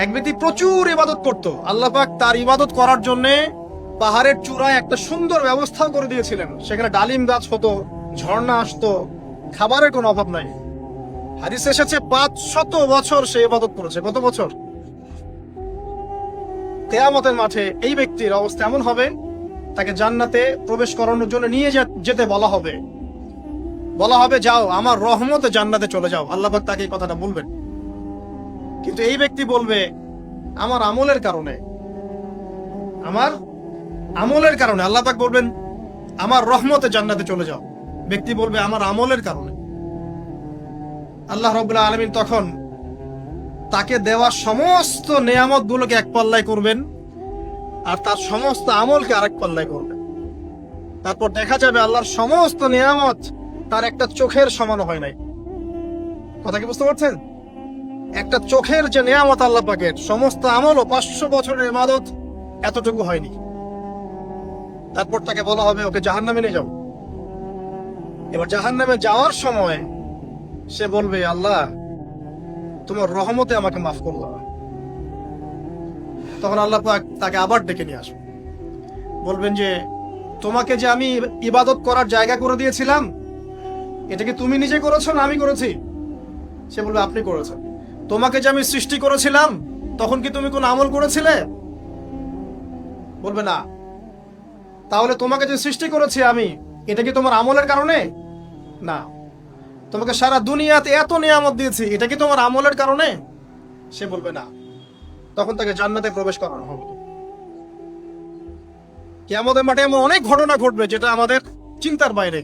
এক ব্যক্তি প্রচুর ইবাদত করতো, আল্লাহ পাক তার ইবাদত করার জন্য পাহাড়ের চূড়ায় একটা সুন্দর ব্যবস্থাও করে দিয়েছিলেন। সেখানে ডালিম গাছ হতো, ঝর্ণা আসতো, খাবারের কোনো অভাব নাই। হাদিস এসেছে 500 বছর সে ইবাদত করেছে। কত বছর? কিয়ামতের মাঠে এই ব্যক্তির অবস্থা এমন হবে, তাকে জান্নাতে প্রবেশ করানোর জন্য নিয়ে যেতে বলা হবে। যাও আমার রহমতে জান্নাতে চলে যাও। আল্লাহ পাক তাকে এই কথাটা বলবেন। কিন্তু এই ব্যক্তি বলবে আমার আমলের কারণে, আল্লাহ পাক বলবেন আমার রহমতে জান্নাতে চলে যাও। ব্যক্তি বলবে আমার আমলের কারণে। আল্লাহ রাব্বুল আলামিন তখন তাকে দেওয়া সমস্ত নেয়ামত গুলোকে এক পাল্লায় করবেন, আর তার সমস্ত আমলকে আরেক পাল্লায় করবেন। তারপর দেখা যাবে আল্লাহর সমস্ত নেয়ামত তার একটা চোখের সমান হয় নাই। কথা কি বুঝতে পারছেন? একটা চোখের যে নেয়ামত আল্লাহ পাকের, সমস্ত আমল ও 500 বছরের ইবাদত এতটুকু হয়নি। তারপর তাকে বলা হবে ওকে জাহান্নামে নিয়ে যাও। এবার জাহান্নামে যাওয়ার সময় সে বলবে আল্লাহ তোমার রহমতে আমাকে মাফ করলো। তখন আল্লাহ পাক তাকে আবার ডেকে নিয়ে আসবে, বলবেন যে তোমাকে যে আমি ইবাদত করার জায়গা করে দিয়েছিলাম, এটা কি তুমি নিজে করেছো না আমি করেছি? সে বলবে আপনি করেছেন। তোমাকে যে আমি সৃষ্টি করেছিলাম, তখন কি তুমি কোন আমল করেছিলে? বলবে না। তাহলে তোমাকে যে সৃষ্টি করেছি আমি, এটা কি তোমার আমলের কারণে? না। তোমাকে সারা দুনিয়াতে এত নিয়ামত দিয়েছি, এটা কি তোমার আমলের কারণে? সে বলবে না। তখন তাকে জান্নাতে প্রবেশ করানো হবে। কিয়ামতের মাঠে এমন অনেক ঘটনা ঘটবে যেটা আমাদের চিন্তার বাইরে।